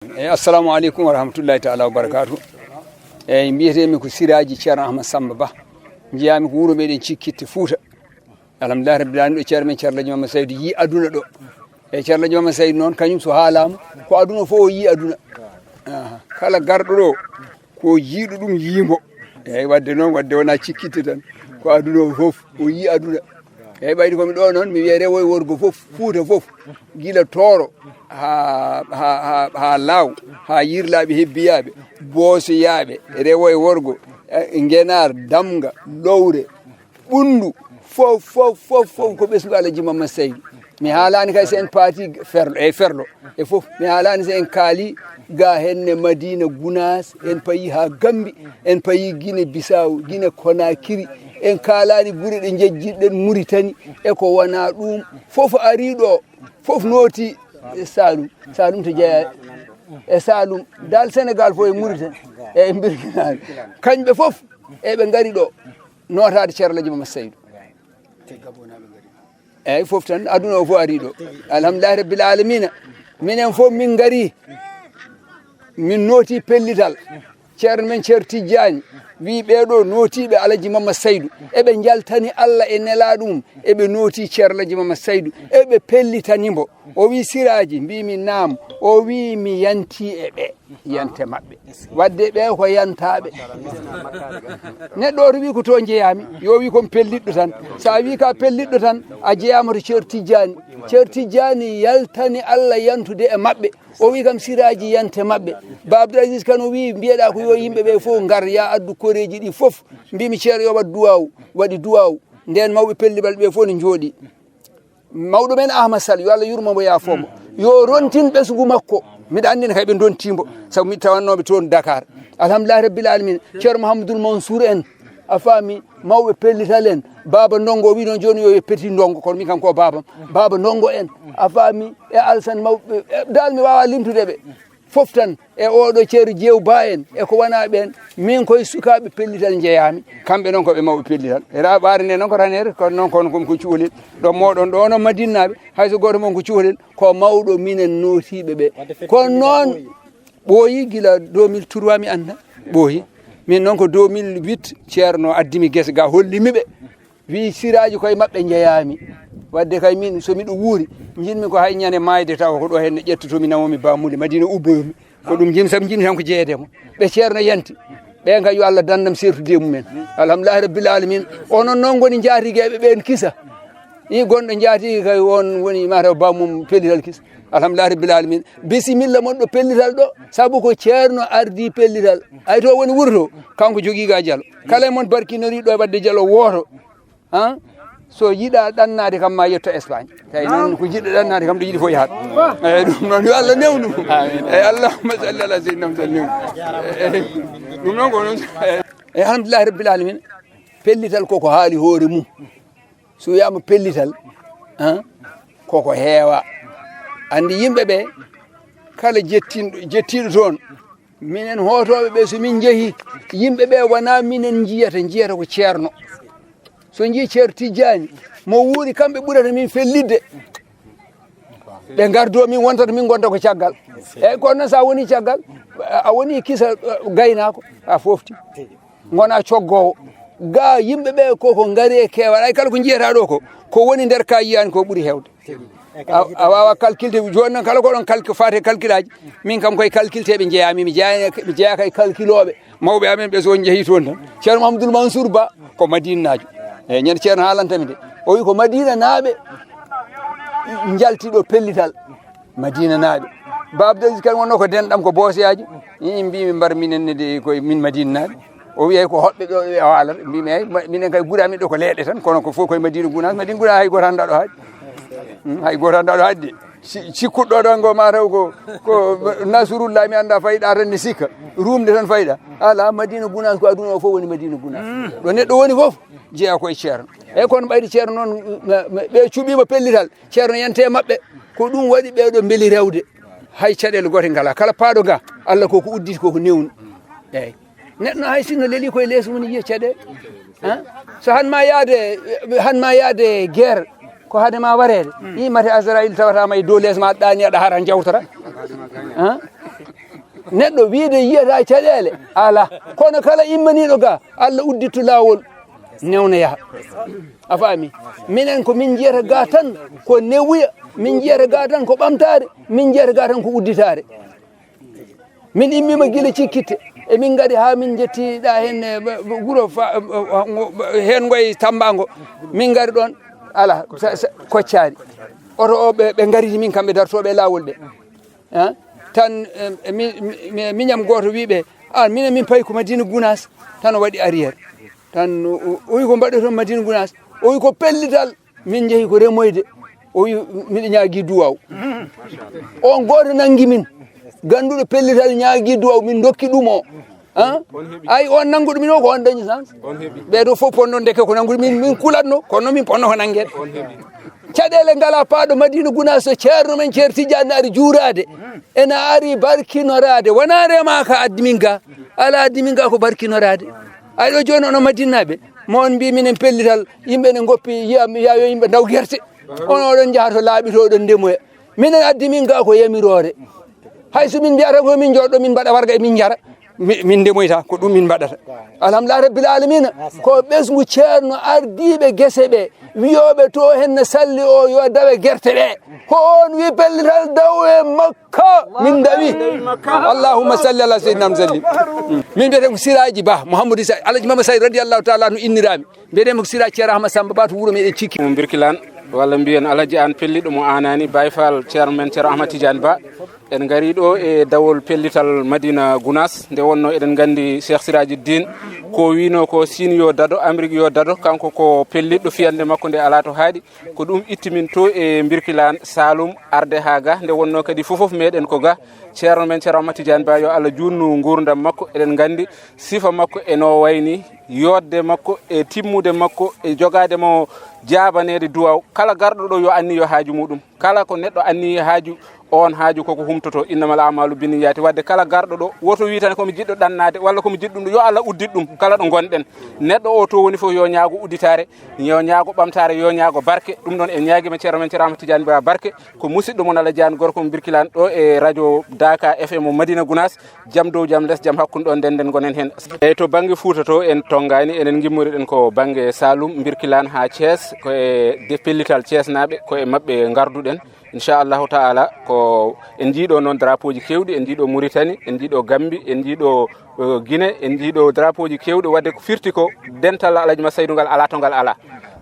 Assalamu alaikum wa rahmatullahi ta'ala wa barakatuh. Mbiyetemi ko Siraji Ceerno Ahmad Samba Ba. Jiyami ko wuro meɗen Cikkitte Fouta. Alhamdulillah rabbil alamin ɗo ceerno men Ceerno Mamma Saydou yi aduna ɗo. Ceerno Mamma Saydou noon kañum so haalama ko aduna fof o yi aduna. Kala garɗo ɗo ko yiiɗo ɗum yimo. Wadde noon wadde wona Cikkitte tan ko aduna o fof o yi aduna. Ɓayde komi ɗo noon mi wiya rewo e worgo fof Fouta fof gila Tooro ha Law ha yirlaɓe hebbiyaɓe boosoyaɓe rewo e worgo Ngenar Damga Lowre Ɓundu fof ko ɓesgu Alaji Mamma Saydou mi haalani kay so en paati ferlo e fof mi haalani so en kaali ga henne Madina Gounas en payi ha Gambi en payi Guinée Bissau Guinée Conakry en kalani gure ɗe jejjiɗen Mauritanie e ko wona ɗum fof ari ɗo fof nooti Saloum to jeeya e Saloum dal Sénégal fof e Mauritanie e Birkinani kañɓe fof eɓe gari ɗo notade Ceerno Alaji Mamma Saydou eyyi fof tan aduna o fof ari ɗo alhamdulillahi rabbil alamina minen fof min gari min nooti pellital ceerno men Ceerno Tidiani wi ɓeɗo notiɓe Alaji Mamma Saydou eɓe jaltani Allah e nelaɗum eɓe nooti Ceerno Alaji Mamma Saydou eɓe pellitanimo o wi Siraji mbimi naam o wi mi yanti e ɓe yante mabɓe wadde ɓe ko yantaɓe neɗɗo o to wi ko to jeeyami yo wi komi pelliɗɗo tan sa wi ka pelliɗɗo tan a jeeyama to Ceerno Tidiani Ceerno Tidiani yaltani Allah yantude e mabɓe o wi kam Siraji yante mabɓe Ba Abdoul Aziz Kane o wi mbiyeɗa ko yo yimɓeɓe fof gar ya addu koreji ɗi fof mbimi Ceerno yo waɗ duwawu waɗi duwawu nden mawɓe pelliɓal ɓe fof ne jooɗi mawɗo men Ahmad Sall yo Allah yurmomo yafomo yo rontin ɓesgu makko miɗa andina kay ɓe dontimo saabu mi tawannoɓe toon Dakar alhamdulillahi rabbil alamin Ceerno Mouhamadoul Mansour en a faami mawɓe pellital en Baba Ndongo o wi noon joni yo yeppeti Ndongo kono min kam ko babam Baba Ndongo en a faami e Alassane mawɓe dal mi wawa limtude ɓe fof tan e oɗo Ceerno Diew Ba en e ko wona ɓen min koye sukaɓe pellital jeeyami kamɓe noon koɓe mawɓe pellital era ɓaari nde noon ko ranere kono noon kono ko cuhlel ɗo moɗon ɗo noon Madinaɓe hayso goto moon ko cuhlel ko mawɗo minen notiɓe ɓe kono noon ɓooyi gila 2003 mi anda ɓooyi min noon ko 2008 ceerno addimi guese ga hollimiɓe wi Siraji koye mabɓe jeeyami wadde kay min somi ɗo wuuri jinmi ko hay ñande mayde taw ko ɗo henne ƴettotomi namomi Bamouly Madina ubboyomi ko ɗum jimi saabu jimi tan ko jeeyedemo ɓe ceerno yanti ɓen kay yo Allah dandam sertude mumen alhamdulillahi rabbil alamin onon noon goni jaatigueɓe ɓen kisa i gonɗo jaatigi kay on woni mataw bamum pellital kisa alhamdulillahi rabbil alamin bisimilla mon ɗo pellital ɗo saabu ko ceerno ardi pellital ay to woni wuuro to kanko joguiga Diallo kala e mon barkinori ɗo e wadde Diallo woto so yiɗa ɗannade kam ma yetto Espagne tawi noon ko jiɗɗo ɗannade kam ɗo yiɗi fof yahat eyyi ɗum noon yo Allah newnu eyyi allahumma salli ala sayyidina Muhammad ɗum noon ko noon eyyi alhamdulillahi rabbil alamin pellital koko haali hoore mum so wiyama pellital koko heewa andi yimɓeɓe kala jettiɗo toon minen hotoɓe ɓe somin jeehi yimɓeɓe wona minen jiyata ko ceerno so jii Ceerno Tidiani mo wuuri kamɓe ɓurata min fellidde ɓe gardo min wontata min gonta ko caggal eyyi kono noon sa woni caggal a woni kisa gaynako a fofti gona coggowo ga yimɓeɓe koko gaari e kewal ay kala ko jiyata ɗo ko woni nder ka yiyani ko ɓuuri hewde a wawa calculde joni noon kala koɗon fate calcul aji min kam koye calculteɓe jeeyami mi jeeyaka e calculoɓe mawɓe amen ɓe so on jeehi toon tan Ceerno Mouhamadoul Mansour Ba ko Madinajo eyyi ñande ceerno haalantami de o wi ko Madina naaɓe jaltiɗo pellital Madina naaɓe Ba Abdoul Aziz Kane wonno ko denɗam ko booseyaji mbimi mbar minenne de koye min Madina naaɓe o wi ko hoɓɓe ɗo e waalata mbimi eyyi minen kay ɓuurami ɗo ko leeɗe tan kono ko fof koye Madina Gounas Madina Gounas hay goto anda ɗo haadi hay goto anda ɗo haadi de cikkuɗɗo ɗon ngo mataw ko Nasrullah mi anda fayɗa tan ne sikka rumde tan fayɗa ala Madina Gounas ko aduna o fof woni Madina Gounas ɗo neɗɗo woni fof jeeya koye ceerno eyyi kono ɓayde ceerno noon ɓe cuuɓima pellital ceerno yante mabɓe ko ɗum waɗi ɓeɗo beeli rewde hay caɗele gote ngala kala paaɗo ga Allah koko udditi koko newnu eyyi neɗɗo hay sinno leeli koye leeso mum yiya caɗele so hanma yaade guerre ko hadema warede i mate Azraïl tawatama e dow lees ma ɗani aɗa hara jawtora neɗɗo wiide yiyata caɗele ala kono kala immaniɗo ga Allah uddittu lawol newna yaha a faami minen ko min jiyata ga tan ko newuya min jiyata ga tan ko ɓamtare min jiyata ga tan ko udditare min immima guila cikkitte emin gaɗi ha min jettiɗa hen guuro hen ngoye tambango min gari ɗon ala koccari oto o ɓe gariti min kamɓe dartoɓe lawol ɓe tan miñam goto wiɓe minen min payi ko Madina Gounass tan o waɗi arriére tan o wi ko mbaɗoton Madina Gounass o wi ko pellital min jeehi ko remoyde o wi miɗa ñaagui duwaw on goto nangui min ganduɗo pellital ñaagui duwaw min dokki ɗum o ay on nangguɗo min o ko on dañi chance ɓeɗo fof ponno deke ko nangguɗo min kulatno kono min ponno ko nanguede caɗele ngala paaɗo Madina Gounass so ceerno men Ceerno Tidiane ari juurade ena ari barkinorade wona remaka addi min ga ala addi min ga ko barkinorade ay ɗo joni ono Madinaɓe mo on mbi minen pellital yimɓe ne goppi yayo yimɓe daw guerte on oɗon jaaha to laaɓitoɗon ndemoya minen addi min ga ko yamirore hay so min mbiyata ko min jooɗo min mbaɗa warga e min jara min ndemoyta ko ɗum min mbaɗata alhamdulillah rabbil alamina ko ɓesgu ceerno ardiɓe guese ɓe wiyoɓe to henne salli o yo dawe guerte ɗe ko on wi pellital daw e makka min dawi allahumma salli ala seydina sallim min mbiyete ko Siraji Ba Mouhamadou Sa Alaji Mama Say radiallahu taala anu innirami mbiyetemi ko Siraji Ceerno Ahmad Samba Ba to wuuro meɗen cikki mo Birkilan walla mbiyen Alaji an pelliɗo mo anani Baye Fall ceerno men Ceerno Ahmad Tidiane Ba en gari ɗo e dawol pellital Madina Gounass nde wonno eɗen gandi Cheikh Siraji Dine ko wino ko Sine yo dado Amérique yo dado kanko ko pelliɗɗo fiyande makko nde ala to haaɗi ko ɗum ittimin to e Birkilan Saloum arde ha ga nde wonno kadi fofof meɗen ko ga ceerno men Ceerno Ahmad Tidiane Ba yo Allah junnu gurdam makko eɗen gandi sifa makko eno wayni yodde makko e timmude makko e jogade mo jabanede duwaw kala garɗo ɗo yo anni yo haaju muɗum kala ko neɗɗo anni haaju on haaju koko humtoto innamal a'malu binniyati wadde kala garɗo ɗo woto wi tan komi jiɗɗo ɗannade walla komi jiɗɗum ɗo yo Allah uddit ɗum kala ɗo gonɗen neɗɗo o to woni fof yo ñaago udditare yo ñaago ɓamtare yo ñaago barke ɗum ɗon en ñaaguima ceerno men Ceerno Ahmad Tidiane Ba barke ko musidɗo mon Allah Diane gorko mo Birkilan ɗo e radio Daka FM mo Madina Gounass jam dow jam less jam hakkude ɗo nden gonen hen eyyi to banggue Fouta to en tongani enen gimmoriɗen ko banggue Saloum Birkilan ha Thiès koye de pellital Thiès naɓe koye mabɓe garduɗen inchallahu taala ko en jiiɗo noon drapeau ji kewɗi en jiiɗo Mauritanie en jiiɗo Gambie en jiiɗo Guinée en jiiɗo drapeau ji kewɗi wadde ko firti ko dental Alaji Massaydou ngal ala to ngal ala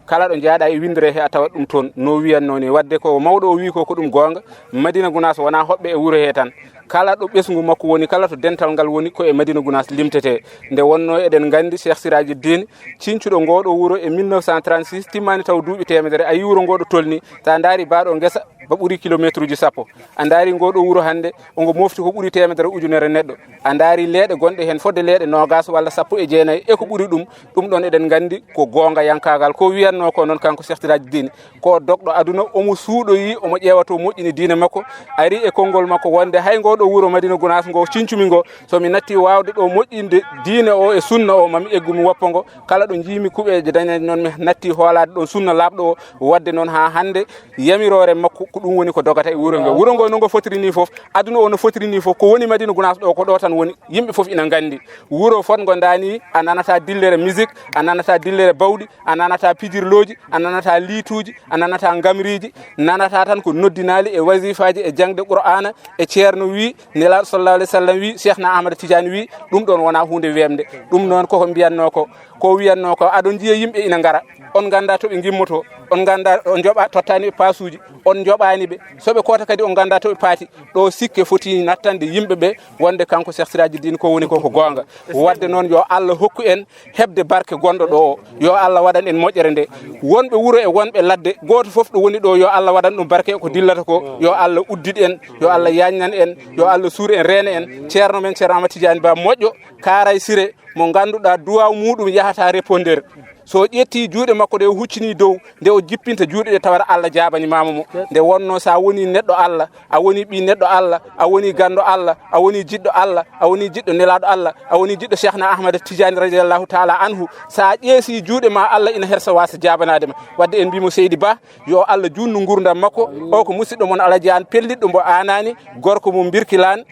kala ɗo jaaɗa e windere he a tawat ɗum toon no wiyanno ni wadde ko mawɗo o wi ko ɗum gonga Madina Gounass wona hoɓɓe e wuuro he tan kala ɗo ɓesgu makko woni kala to dental ngal woni ko e Madina Gounass limtete nde wonno eɗen gandi Cheikh Siraji Dine cincuɗo ngoɗo wuuro e 1936 timmani taw duuɓi temedere ayi wuuro ngoɗo tolni sa daari baɗo guesa ba ɓuuri kilométre uji sappo a daari ngoɗo wuuro hande ongo mofti ko ɓuuri temedere ujunere neɗɗo a daari leeɗe gonɗe hen fodde leeɗe nogas walla sappo e jeenayyi e ko ɓuuri ɗum ɗon eɗen gandi ko gonga yankagal ko wiyanno ko noon kanko Cheikh Siraji Dine ko dokɗo aduna omo suuɗoyi omo ƴeewato moƴƴini diine makko ari e konngol makko wonde hay ngoɗo wuuro Madina Gounass ngo cincumi ngo somi natti wawde ɗo moƴƴinde diine o e sunna o mami eggu mi woppa ngo kala ɗo jiimi kuɓeje dañani noon mi natti hoolade ɗon sunna laaɓɗo o wadde noon ha hande yamirore makko ko ɗum woni ko dogata e wuuro ngo no ngo fotiri ni foof aduna o no fotiri ni foof ko woni Madina Gounass ɗo ko ɗo tan woni yimɓe foof ina gandi wuuro fot ngo dani a nanata dillere musique a nanata dillere bawɗi a nanata pijirloji a nanata liituji a nanata gamriji nanata tan ko noddinali e wasifaji e jangde Qur'ana e ceerno wi nelaɗo sallallahu alayhi wa sallam wi Cheikhna Ahmad Tidiane wi ɗum ɗon wona hunde wemde ɗum noon koko mbiyanno ko wiyanno ko aɗon jiiya yimɓe ina ngara on ganda to ɓe gimmoto on ganda on joɓa tottani ɓe pasuji on joɓani ɓe soɓe kota kadi on ganda to ɓe paati ɗo sikke foti nattande yimɓe ɓe wonde kanko Cheikh Siraji Dine ko woni koko gonga wadde noon yo Allah hokku en hebde barke gonɗo ɗo o yo Allah waɗan en moƴƴere nde wonɓe wuuro e wonɓe ladde goto foof ɗo woni ɗo yo Allah waɗan ɗum barke ko dillata ko yo Allah uddid en yo Allah yajnan en yo Allah suur en reena en ceerno men Ceerno Ahmad Tidiane Ba moƴƴo Karay Siré mo ganduɗa duwaw muɗum yahata répondeur so ƴetti juuɗe makko nde o huccini dow nde o jippinta juuɗe ɗe tawata Allah jabani mama mo nde wonno sa woni neɗɗo Allah a woni ɓi neɗɗo Allah a woni ganɗo Allah a woni jiɗɗo Allah a woni jiɗɗo nelaɗo Allah a woni jiɗɗo Cheikhna Ahmad Tidiane radiallahu taala anhu sa ƴeesi juuɗe ma Allah ina hersa wasa jabanadema wadde en mbimo Seydi Ba yo Allah junnu gurdam makko o ko musidɗo mon Alaji an pelliɗɗo mbo anani gorko mo Birkilan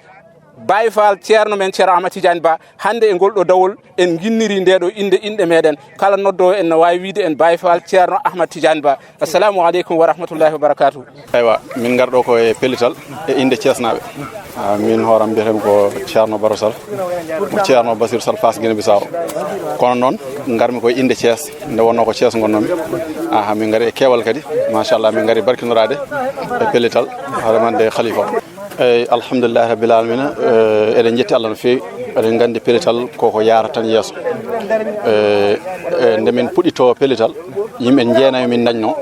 Baye Fall ceerno men ceerno Ahmad Tidiane Ba hande e golɗo dawol en ginniri ndeɗo inde meɗen kala noddo en no wawi wiide en Baye Fall ceerno Ahmad Tidiane Ba. Assalamu aleykum wa rahmatullahi wa barakatuh. Aywa min garɗo ko e pellital e inde Thiesnaɓe. Min hooram mbiyeten ko ceerno Baro Sall mo ceerno Basir Sall Fass Guinée Bissau. Kono noon garmi koye inde Thiès nde wonno ko Thiès gonnomi. Min gari e keewal kadi machallah min gari barkinorade e pellital hooremande khalifa eyyi alhamdulillahi rabbil alamina eɗen jetti Allah no fewi eɗen gandi pellital koko yarata tan yeeso nde min puɗɗito pellital yimɓe jeenayo min dañno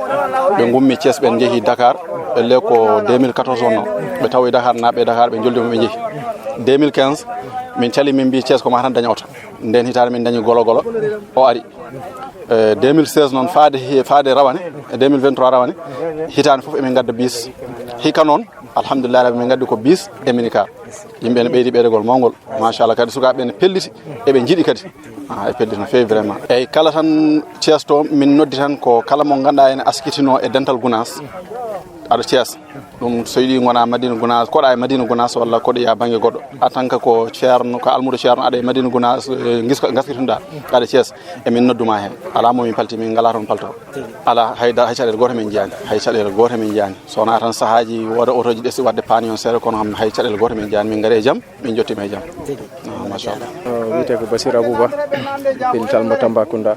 ɓe gummi Thiès ɓe jeehi Dakar elle ko 2014 onno ɓe tawi Dakar naɓe Dakar ɓe joldima ɓe jeehi 2015 min cali min mbi Thiès ko ma tan daña oto nden hitande min dañi golo golo o ari 2016 noon faade rawane 2023 rawane hitande foof emin gadda bis hikka noon alhamdulillah rabbi min gaddi ko bis e minicar yimɓe ne ɓeydi ɓeydegol mawgol machallah kadi sukaɓe ne pelliti eɓe jiiɗi kadi e pelliti no fewi vraiment eyyi kala tan Thiès to min noddi tan ko kala mo ganduɗa ene askitino e dental Gounass aɗa Thiès ɗum so yiɗi gona Madina Gounass koɗa e Madina Gounass walla koɗo ya banggue goɗɗo en tant que ko ceerno ko almudo ceerno aɗa e Madina Gounass gaskitinoɗa aɗa Thiès emin nodduma hen ala momin palti min ngala toon palto ala hay caɗele goto men jiyani hay caɗele goto men jiyani sowona tan sahaji woda otoji ɗesi wadde paani on seeɗa kono hay caɗele goto men jiyani min gaari e jaam min jottima e jaam machallah wiyete ko Basir Abouba pellital mo Tambacounda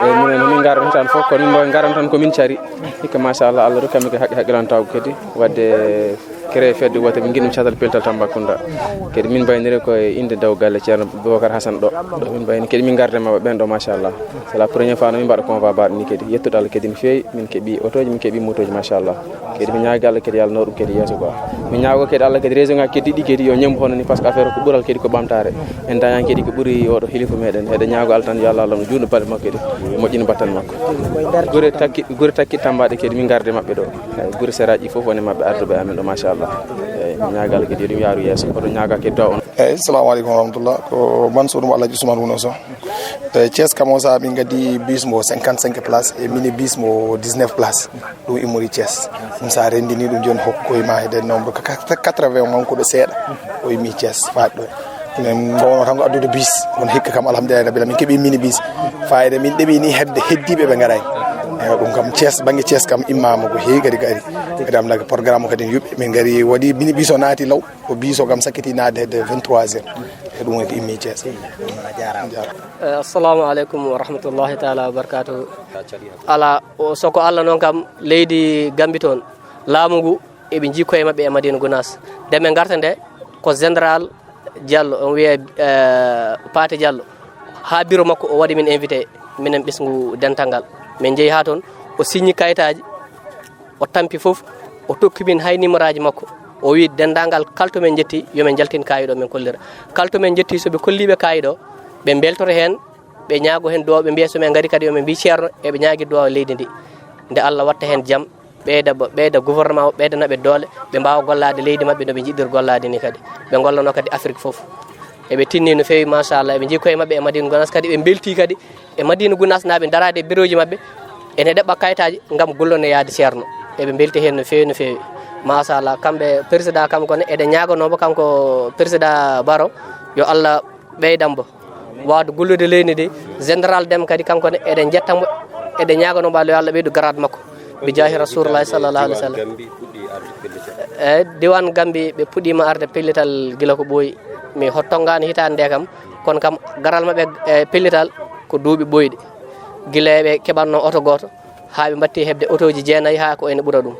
minen min garan tan fof kono min garan tan komin cari hikka machallah Allah rokkami ko haqqilantago kadi wadde créé fedde wote min guiɗum catal pellital Tambacounda kadi min bayniri koye inde daw galle ceerno Boubacar Hassane ɗo min bayni kadi min garde mabɓe ɓen ɗo machallah c'est la première fois no min mbaɗa convoi baɗo ni kadi yettude Allah kadi no fewi min keeɓi otoji min keeɓi motoji machallah kadi mi ñaagi Allah kadi yallah no ɗum kadi yeeso quoi mi ñaago kadi Allah kadi région ngaji kadi ɗi kadi yo ñembo hono ni par ce que affaire ko ɓuural kadi ko ɓamtare en dañan kadi ko ɓuuri oɗo hilifa meɗen eɗen ñaago Allah tan yo Allah no juuɗo balɗe makko kadi moƴƴino battal makko guure takki tambaɗe kadi min garde mabɓe ɗo guure seraji foof woni mabɓe arduɓe amen ɗo machallah ñaagal kadi ɗum yaaru yeeso oɗo ñaaga kadi daw on assalamu aleykum wa rahmatullah ko Mansour mo Alhaji Ousmane Wuno so Thiès kamo sa min gaddi bus mo 55 place e mini bus mo 19 place ɗum immori Thiès ɗum sa rendini ɗum joni hokkoye ma hedde nombre 80 mankuɗo seeɗa o immi Thiès faaɗi ɗo min gowno tan ko addude bus kono hikka kam alhamdulillah rabbil alamin min keeɓi mini bus fayida min ɗeɓi ni hedde heddiɓe ɓe garani ɗum kam Thiès banggue Thiès kam immama ko heewi kadi gari kadi amlaki programme kadi yuɓɓe min gari waɗi mini bus o naati law o bus o kam sakkiti naade hedde 23 heures e ɗum woni ko immi Thiès assalamu aleykum wa rahmatullahi taala wa barakatuhu ala soko Allah noon kam leydi Gambie toon laamu ngu eɓe jikkoye mabɓe e Madina Gounass nde min garta nde ko général Diallo on wiye Paté Diallo ha bureau makko o waɗi min invité minen ɓesgu dental ngal min jeeyi ha toon o signi kayitaji o tampi foof o tokki min hay numéro aji makko o wi dendagal kalto men jetti yomin jaltin kayiɗo min kollira kalto men jetti soɓe kolliɓe kayiɗo ɓe beltoto hen ɓe ñaago hen duwaw ɓe mbiya somin gari kadi yomin mbi ceerno eɓe ñaagui duwaw leydi ndi nde Allah watta hen jaam ɓeyda gouvernement o ɓeydanaɓe doole ɓe mbawa gollade leydi mabɓe noɓe jiɗɗir gollade ni kadi ɓe gollano kadi Afrique foof eɓe tinni no fewi machallah eɓe jii koye mabɓe e Madina Gounass kadi ɓe belti kadi e Madina Gounass naɓe darade e bureau ji mabɓe ene ɗeɓɓa kayitaji gam gollono yaade ceerno eɓe belti hen no fewi machallah kamɓe président kam kone eɗen ñaganomo kanko président Baro yo Allah ɓeydambo wawde gollude leydi ndi général Deme kadi kankone eɗen jettamo eɗen ñaganomo Allah yo Allah ɓeydu grade makko bi jahi rasulullah sallallahu alaihi wasallam diwan Gambie ɓe puɗɗima arde pellital gila ko ɓooyi mi hottongani hitande nde kam kono kam garal mabɓe e pellital ko duuɓi ɓoyɗi gila ɓe keɓanno oto goto ha ɓe batti hebde otoji jeenayyi ha ko ene ɓuura ɗum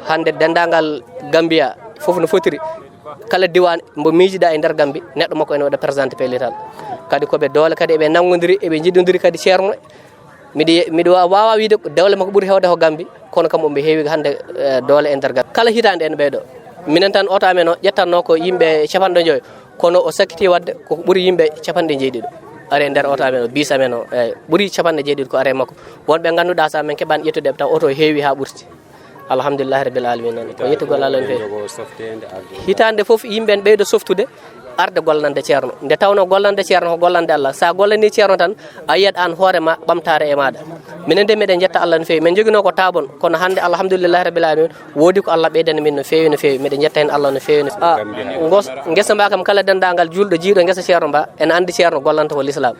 hande dendagal Gambia foof no fotiri kala diwan mbo miijiɗa e nder Gambie neɗɗo makko ene waɗa présenté pellital kadi koɓe doole kadi eɓe nangodiri eɓe jiɗodiri kadi ceerno miɗo wawa wiide dewle makko ɓuuri hewde ko Gambie kono kam oɓe heewi hande doole e nder Gambie kala hitande en ɓeeɗo minen tan oto amen o ƴettanno ko yimɓe 50 kono o sakkiti wadde koko ɓuuri yimɓe 90 are nder oto amen o bis amen o eyyi ɓuuri 90 ko are makko wonɓe ganduɗa sa men keɓani ƴettude taw oto heewi ha ɓurti alhamdulillahi rabbil alamin ko yettugol Allah no fewi hitande foof yimɓe en ɓeydo softude arde gollande ceerno nde tawno gollande ceerno ko gollande Allah sa gollani ceerno tan a yiyat an hoore ma ɓamtare e maɗa minen de meɗen jetta Allah no fewi min joguino ko tabon kono hande alhamdoulillahi rabbil alamin woodi ko Allah ɓeydani min no fewi meɗen jetta hen Allah no fewi guesa mba kam kala dendagal julɗo jiiɗo guesa ceerno mba en andi ceerno gollanta ko l'islam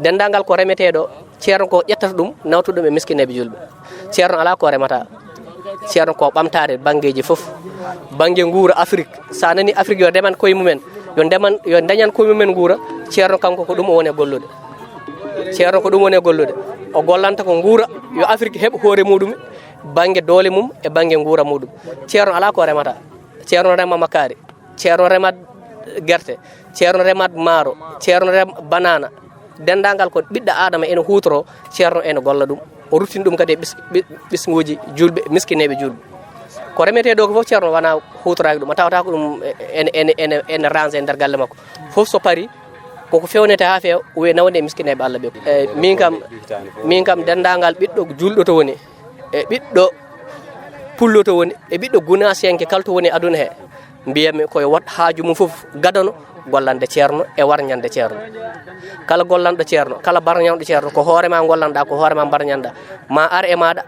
dendagal ko remeteɗo ceerno ko ƴettata ɗum nawtuɗum e miskineɓe julɓe ceerno ala ko remata ceerno ko ɓamtare banggueji foof banggue guura Afrique sa nani Afrique yo ndeman koye mumen yo dañan koye mumen guura ceerno kanko ko ɗum o woni gollude ceerno ko ɗum woni gollude o gollanta ko guura yo Afrique heɓ hoore muɗum banggue doole mum e banggue guura muɗum ceerno ala ko remata ceerno rema makkari ceerno remat guerte ceerno remat maaro ceerno rem banana dendagal ko ɓiɗɗo adama ene hutoro ceerno ene golla ɗum o ruttini ɗum kadi e ɓisguji julɓe miskineɓe julɓe ko remete ɗo ko fof ceerno wona hutoraki ɗum a tawata ko ɗum ene range e nder galle makko fof so paari koko fewnete ha feewa wi nawde e miskineɓe Allah ɓe min kam dendagal ɓiɗɗo julɗo to woni e ɓiɗɗo pullo to woni e ɓiɗɗo gunasenke kala to woni aduna he mbiyami koye wat haaju mum fof gadano gollande ceerno e warñande ceerno kala gollanɗo ceerno kala barñanɗo ceerno ko hoorema gollanɗa ko hoorema barñanɗa ma ar e maɗa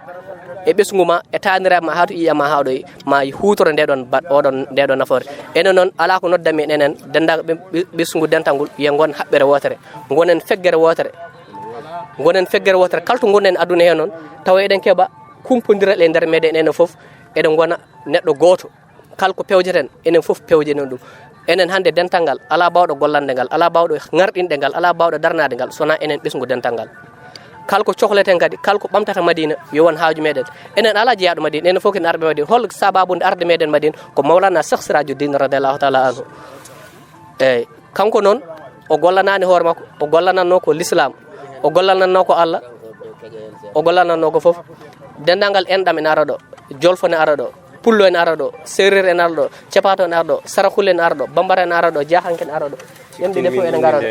e ɓesgu ma e taniraɓe ma ha to ƴiyama ha ɗo ma hutoro ndeɗon nafoore enen noon ala ko noddami enen dendagal ɓesgu dental ngol wiya gon haɓɓere wotere gonen feggere wotere kala to gonen aduna he noon tawa eɗen keeɓa kumpodiral e nder meɗen enen foof eɗen gona neɗɗo goto kala ko pewjeten enen foof pewjenen ɗum enen hande dental ngal ala bawɗo gollande ngal ala bawɗo ngarɗinde ngal ala bawɗo darnade ngal sona enen ɓesgu dental ngal kala ko cohleten kadi kala ko ɓamtata Madina yo won haaju meɗen enen ala jeeyaɗo Madina enen fof ken arɓe Madina hol sababude arde meɗen Madina ko Mawlana Cheikh Sirajuddin radiallahu taala anhu eyyi kanko noon o gollanani hoore makko o gollananno ko l'islam o gollananno ko Allah o gollananno ko foof dendal ngal enɗam ene ara ɗo jolfo ne ara ɗo pullo en ara ɗo séréer en ara ɗo cepato en ara ɗo sarakule en ara ɗo bambara en ara ɗo jahanke en ara ɗo yimɓe ɗe fof ene gara ɗo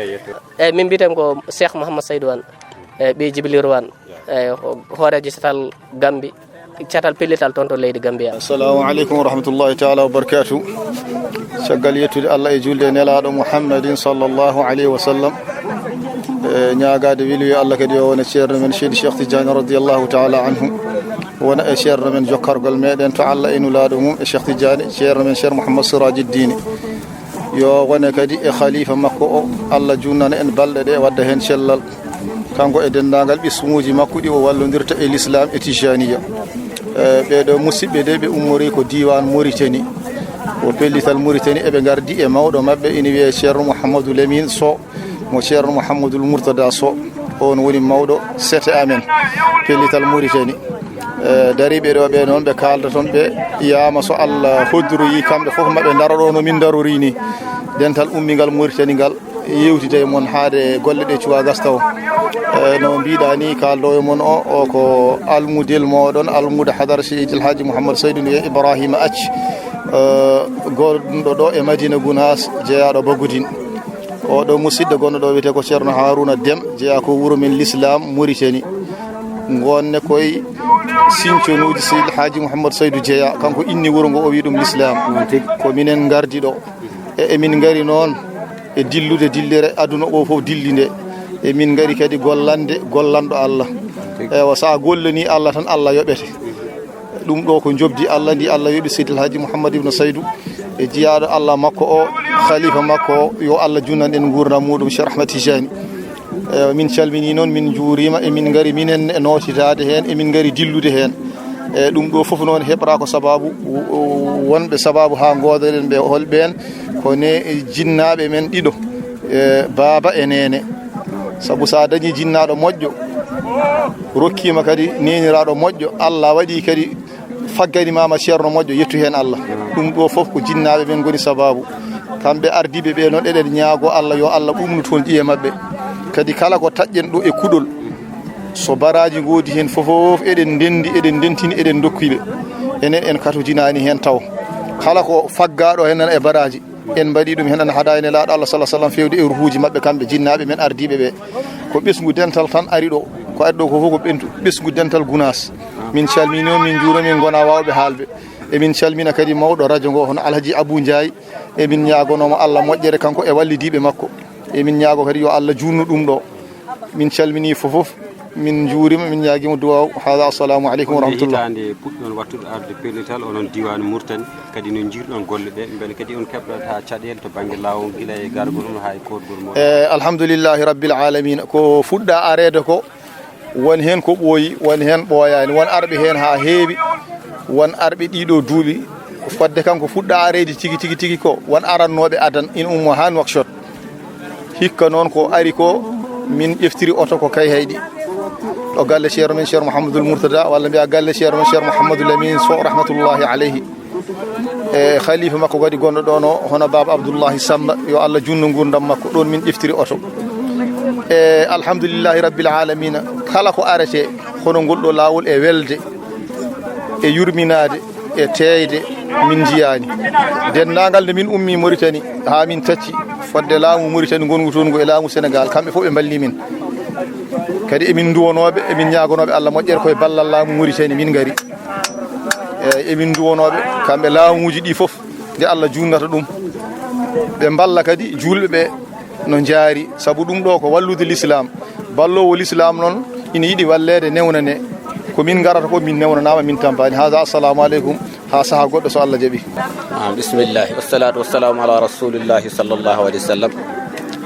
eyyi min mbiyeten ko Cheikh Mouhammad Saydou Wane eyyi ɓi Djibril Wane eyyi hoorejo catal Gambi catal pellital toon to leydi Gambia. Assalamu aleykum wa rahmatullahi taala wa barakatuh. Caggal yettude Allah e julde nelaɗo Muhammadin sallllahu alayhi wa sallam ñagade wiloyo Allah kadi o wona ceerno men Seydi Cheikh Tidiane radiallahu taala anhu wona e ceerno men jokkargol meɗen to Allah e nulaɗo mum e Cheikh Tidiane ceerno men Cheikh Mouhammad Sirajuddin yo wone kadi e khalifa makko o Allah junnana en balɗe ɗe wadda hen cellal kanko e dendagal ɓismuji makko ɗi o wallodirta e l'islam e tijaniya ɓeɗo musidɓe de ɓe ummori ko diwan Mauritanie o pellital Mauritanie eɓe gardi e mawɗo mabɓe ina wiye ceerno Mouhamadou Lamine Sow mo ceerno Mouhamadoul Mourtada Sow on woni mawɗo sete amen pellital Mauritanie dariɓe ɗo ɓe noon ɓe kalda toon ɓe yama so Allah hoddoroyi kamɓe foof maɓe daro ɗo no min darori ni dental ummigal Mauritanie ngal yewtide mon haade golle ɗe cuwa gastaw no mbiɗa ni kaldo e mon o ko almudel moɗon almuda hadar Seydil Hadji Mouhammad Saydou e Ibrahima Acc gonɗo ɗo e Madina Gounass jeeyaɗo Bagudin oɗo musidɗo gonɗo ɗo wiyete ko ceerno Harouna Déme jeeya ko wuuro men l'islam Mauritanie gonne koye sinconuji Seydil Hadji Mouhammad Saydou jeeya kanko inni wuuro ngo o wi ɗum l'islam ko minen gardi ɗo emin gari noon e dillude dillere aduna o fof dilli nde e min gari kadi gollanɗo Allah ewa sa gollani Allah tan Allah yoɓete ɗum ɗo ko jobdi Allah ndi Allah yoɓi Seydil Hadji Mouhammad ibn Saydou e jiyaɗo Allah makko o khalifa makko o yo Allah junnan en gurdam muɗum Cheikh Ahmad Tijani min calmini noon min juurima e min gari minen e notitade hen e min gari dillude hen e ɗum ɗo foof noon heɓra ko sababu wonɓe sababu ha godoɗen ɓe holɓen kone jinnaɓe men ɗiɗo baba e nene saabu sa dañi jinnaɗo moƴƴo rokkima kadi neniraɗo moƴƴo Allah waɗi kadi fagganimama ceerno moƴƴo yettu hen Allah ɗum ɗo foof ko jinnaɓe men goni sababu kamɓe ardiɓe ɓe noon eɗen ñaago Allah yo Allah ɓumnu toon ƴiye mabɓe kadi kala ko taƴƴen ɗo e kuɗol so baraji goodi hen fofof eɗen dendi eɗen dentini eɗen dokkiɓe enen en katojinani hen taw kala ko faggaɗo hen e baraji en mbaɗi ɗum hen an haadani laaɗo Allah sallah sallam fewde e ruhuji mabɓe kamɓe jinnaɓe men ardiɓe ɓe ko ɓesgu dental tan ari ɗo ko ari ɗo ko fof ko ɓesgu dental Gounass min calmini on min juurami min gona wawɓe haalɓe emin calmina kadi mawɗo radio ngo hono Alhaji Abou Ndiaye emin ñaagonoma Allah moƴƴere kanko e wallidiɓe makko emin ñaago kadi yo Allah junnu ɗum ɗo min calmini fofof min juurima min ñaaguima duwaw hada assalamu aleykum wa rahmatullah hitande puɗɗon wattude arde pellital onon diwan Mauritanie kadi no jirɗon golle ɗe beele kadi on keɓɗat ha caɗele to banggue lawol guila e gargol on ha e kodgol mo alhamdoulillahi rabbil alamin ko fuɗɗa arede ko won hen ko ɓooyi won hen ɓooyani won arɓe hen ha heewi won arɓe ɗiɗo duuɓi fodde kanko fuɗɗa arede tigi ko won arannoɓe adan in ummo ha Nouakchott hikka noon ko ari ko min ƴeftiri oto ko kay hayɗi ɗo galle ceerno men ceerno Mouhamadoul Mourtada walla mbiya galle ceerno men ceerno Mouhamadou Lamine Sow rahmatullahi aleyhi e khalifa makko kadi gonɗo ɗon o hono baba Abdoullahi Samba yo Allah junno gurdam makko ɗon min ƴeftiri oto e alhamdoulillahi rabbil alamina kala ko arete hono ngol ɗo lawol e welde e yurminade e teyde min jiyani dennagal nde min ummi Mauritanie ha min tacci fodde laamu Mauritanie gongu toon ngo e laamu Sénégal kamɓe fof ɓe balli min kadi emin duwonoɓe emin ñagonoɓe Allah moƴƴere koye ballal laamu Mauritanie min gari emin duwonoɓe kamɓe laamuji ɗi foof nde Allah junnata ɗum ɓe balla kadi julɓe ɓe no jaari saabu ɗum ɗo ko wallude l'islam ballowo l'islam noon ina yiiɗi wallede newnane ko min garata ko min newnanama min tampani hada assalamu aleykum ha saaha goɗɗo so Allah jaaɓi bisimillahi wassalatu wassalamu ala rasulillahi sallllahu alayhi wa sallam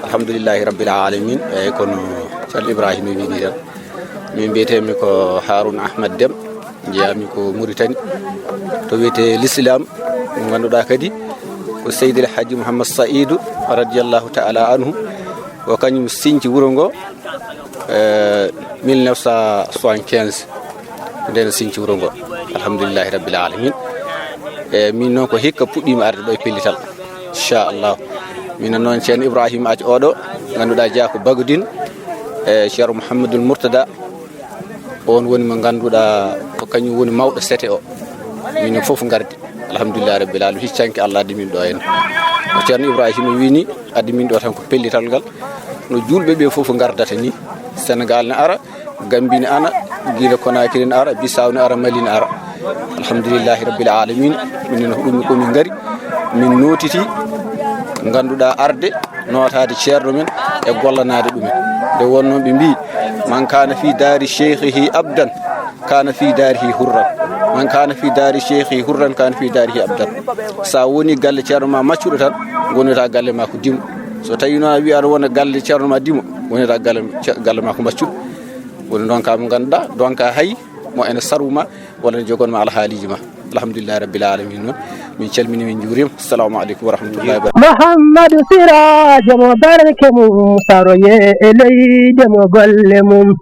alhamdoulillahi rabbil alamin eyyi kono ceerno Ibrahima wiɗi tan min mbiyetemi ko Harouna Ahmad Déme jeeyami ko Mauritanie to wiyete l'islam mo ganduɗa kadi ko Seydil Hadji Mouhammad Saïdou radiallahu taala anhu ko kañum siñci wuuro ngo 1975 nden siñci wuuro ngo alhamdoulillahi rabbil alamin e min noon ko hikka puɗɗima arde ɗo e pellital inchallahu minen noon ceerno Ibrahima aji oɗo ganduɗa jeeya ko Bagoudine e ceerno Mouhamadoul Mourtada on woni mo ganduɗa ko kañum woni mawɗo sete o minen foof gardi alhamdoulillahi rabbil alamin hiccanke Allah addi min ɗo hen no ceerno Ibrahima wini addi min ɗo tan ko pellital ngal no julɓe ɓe foof gardata ni Sénégal ne ara Gambie ne ana Guinée Conakry ne ara Bissau ne ara Mali ne ara alhamdoulillahi rabbil alamin minen ɗum komin gari min notiti ganduɗa arde notade ceerno men e gollanade ɗumen nde wonno ɓe mbi man kana fi dari cheikhihi abdan kana fi darihi hurran man kana fi dari cheikhihi hurran kana fi darihi abdan sa woni galle ceerno ma maccuɗo tan gonata galle ma ko dimo so tawi noon a wi aɗa wona galle ceerno ma dimo wonata galle ma ko maccuɗo woni ɗon ka mo ganduɗa donc hay mo ene saruma walla ne jogonma alhaaliji ma alhamdoulillahi rabbil alamin noon min calmini min juurima assalamu aleykum wa rahmatullahi wa barakatuh Mouhamadou Sirajo mo barke mum saroye e leyde mo golle mum